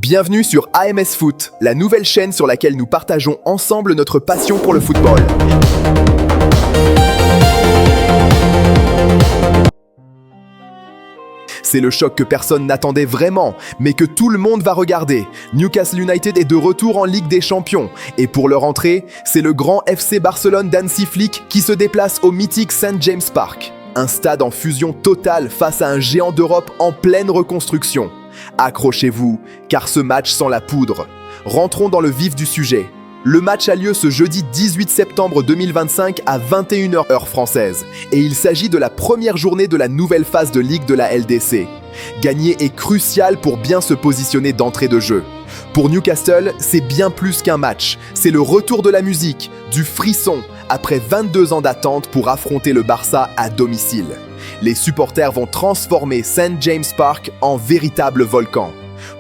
Bienvenue sur AMS Foot, la nouvelle chaîne sur laquelle nous partageons ensemble notre passion pour le football. C'est le choc que personne n'attendait vraiment, mais que tout le monde va regarder. Newcastle United est de retour en Ligue des Champions. Et pour leur entrée, c'est le grand FC Barcelone d'Hansi Flick qui se déplace au mythique St. James Park. Un stade en fusion totale face à un géant d'Europe en pleine reconstruction. Accrochez-vous, car ce match sent la poudre. Rentrons dans le vif du sujet. Le match a lieu ce jeudi 18 septembre 2025 à 21h heure française. Et il s'agit de la première journée de la nouvelle phase de Ligue de la LDC. Gagner est crucial pour bien se positionner d'entrée de jeu. Pour Newcastle, c'est bien plus qu'un match. C'est le retour de la musique, du frisson, après 22 ans d'attente pour affronter le Barça à domicile. Les supporters vont transformer St. James Park en véritable volcan.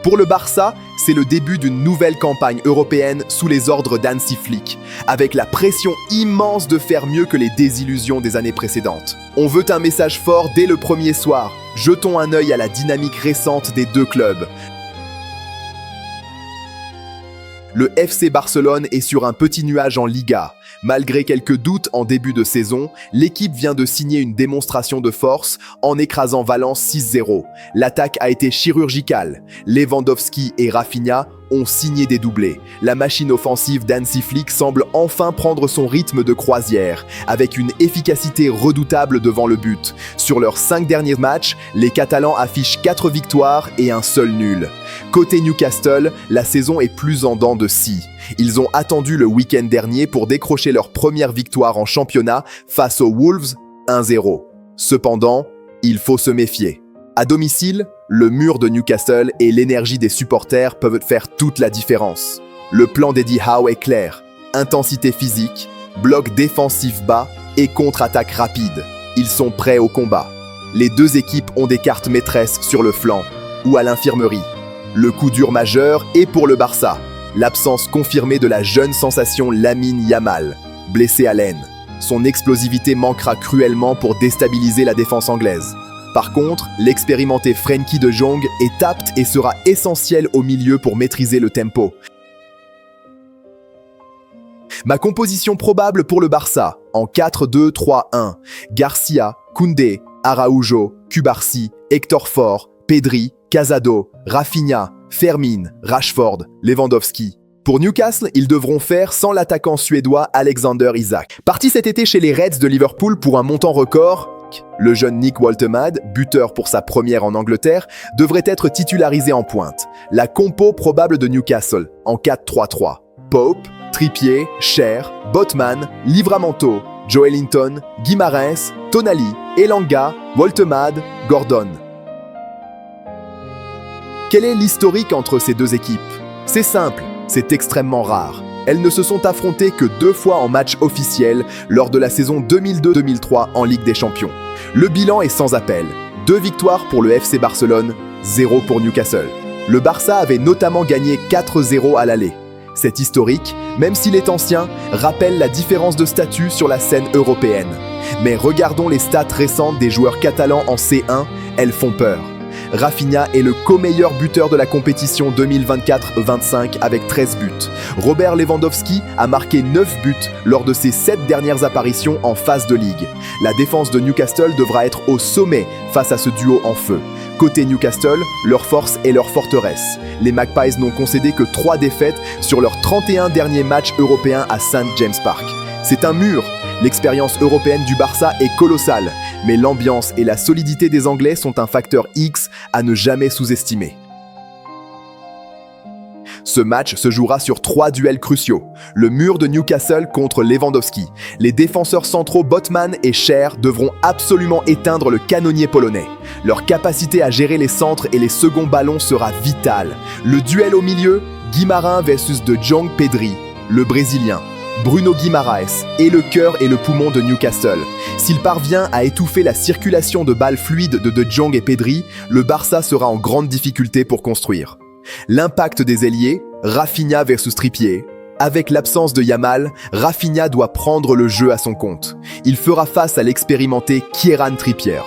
Pour le Barça, c'est le début d'une nouvelle campagne européenne sous les ordres d'Hansi Flick, avec la pression immense de faire mieux que les désillusions des années précédentes. On veut un message fort dès le premier soir. Jetons un œil à la dynamique récente des deux clubs. Le FC Barcelone est sur un petit nuage en Liga. Malgré quelques doutes en début de saison, l'équipe vient de signer une démonstration de force en écrasant Valence 6-0. L'attaque a été chirurgicale. Lewandowski et Rafinha ont signé des doublés. La machine offensive d'Hansi Flick semble enfin prendre son rythme de croisière, avec une efficacité redoutable devant le but. Sur leurs 5 derniers matchs, les Catalans affichent 4 victoires et un seul nul. Côté Newcastle, la saison est plus en dents de scie. Ils ont attendu le week-end dernier pour décrocher leur première victoire en championnat face aux Wolves 1-0. Cependant, il faut se méfier. À domicile, le mur de Newcastle et l'énergie des supporters peuvent faire toute la différence. Le plan d'Eddie Howe est clair. Intensité physique, bloc défensif bas et contre-attaque rapide. Ils sont prêts au combat. Les deux équipes ont des cartes maîtresses sur le flanc ou à l'infirmerie. Le coup dur majeur est pour le Barça. L'absence confirmée de la jeune sensation Lamine Yamal, blessé à l'aine. Son explosivité manquera cruellement pour déstabiliser la défense anglaise. Par contre, l'expérimenté Frenkie de Jong est apte et sera essentiel au milieu pour maîtriser le tempo. Ma composition probable pour le Barça, en 4-2-3-1. Garcia, Koundé, Araujo, Cubarsí, Héctor Fort, Pedri, Casado, Rafinha, Fermin, Rashford, Lewandowski. Pour Newcastle, ils devront faire sans l'attaquant suédois Alexander Isak. Parti cet été chez les Reds de Liverpool pour un montant record, le jeune Nick Woltemade, buteur pour sa première en Angleterre, devrait être titularisé en pointe. La compo probable de Newcastle, en 4-3-3. Pope, Trippier, Cher, Botman, Livramento, Joelinton, Guimarães, Tonali, Elanga, Woltemade, Gordon. Quel est l'historique entre ces deux équipes? C'est simple, c'est extrêmement rare. Elles ne se sont affrontées que 2 fois en match officiel lors de la saison 2002-2003 en Ligue des Champions. Le bilan est sans appel. 2 victoires pour le FC Barcelone, 0 pour Newcastle. Le Barça avait notamment gagné 4-0 à l'aller. Cet historique, même s'il est ancien, rappelle la différence de statut sur la scène européenne. Mais regardons les stats récentes des joueurs catalans en C1, elles font peur. Rafinha est le co-meilleur buteur de la compétition 2024-25 avec 13 buts. Robert Lewandowski a marqué 9 buts lors de ses 7 dernières apparitions en phase de ligue. La défense de Newcastle devra être au sommet face à ce duo en feu. Côté Newcastle, leur force est leur forteresse. Les Magpies n'ont concédé que 3 défaites sur leurs 31 derniers matchs européens à St. James Park. C'est un mur. L'expérience européenne du Barça est colossale, mais l'ambiance et la solidité des Anglais sont un facteur X à ne jamais sous-estimer. Ce match se jouera sur 3 duels cruciaux. Le mur de Newcastle contre Lewandowski. Les défenseurs centraux Botman et Cher devront absolument éteindre le canonnier polonais. Leur capacité à gérer les centres et les seconds ballons sera vitale. Le duel au milieu, Guimarães versus De Jong Pedri, le Brésilien. Bruno Guimarães est le cœur et le poumon de Newcastle. S'il parvient à étouffer la circulation de balles fluides de Jong et Pedri, le Barça sera en grande difficulté pour construire. L'impact des ailiers, Rafinha versus Trippier. Avec l'absence de Yamal, Rafinha doit prendre le jeu à son compte. Il fera face à l'expérimenté Kieran Trippier.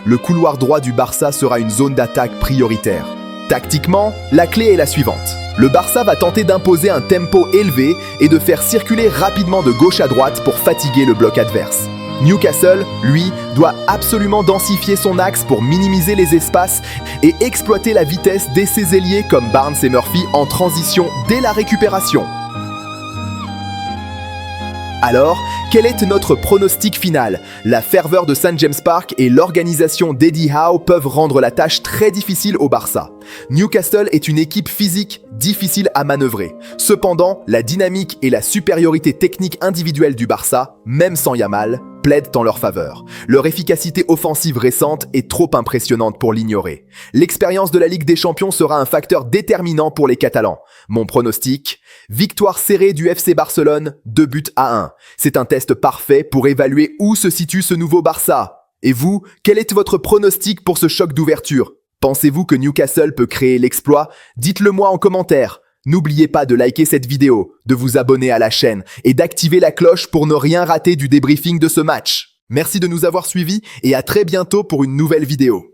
Le couloir droit du Barça sera une zone d'attaque prioritaire. Tactiquement, la clé est la suivante. Le Barça va tenter d'imposer un tempo élevé et de faire circuler rapidement de gauche à droite pour fatiguer le bloc adverse. Newcastle, lui, doit absolument densifier son axe pour minimiser les espaces et exploiter la vitesse de ses ailiers comme Barnes et Murphy en transition dès la récupération. Alors, quel est notre pronostic final? La ferveur de St James Park et l'organisation d'Eddie Howe peuvent rendre la tâche très difficile au Barça. Newcastle est une équipe physique difficile à manœuvrer. Cependant, la dynamique et la supériorité technique individuelle du Barça, même sans Yamal, plaident en leur faveur. Leur efficacité offensive récente est trop impressionnante pour l'ignorer. L'expérience de la Ligue des Champions sera un facteur déterminant pour les Catalans. Mon pronostic: victoire serrée du FC Barcelone, 2-1. C'est un test parfait pour évaluer où se situe ce nouveau Barça. Et vous, quel est votre pronostic pour ce choc d'ouverture? Pensez-vous que Newcastle peut créer l'exploit? Dites-le moi en commentaire. N'oubliez pas de liker cette vidéo, de vous abonner à la chaîne et d'activer la cloche pour ne rien rater du débriefing de ce match. Merci de nous avoir suivis et à très bientôt pour une nouvelle vidéo.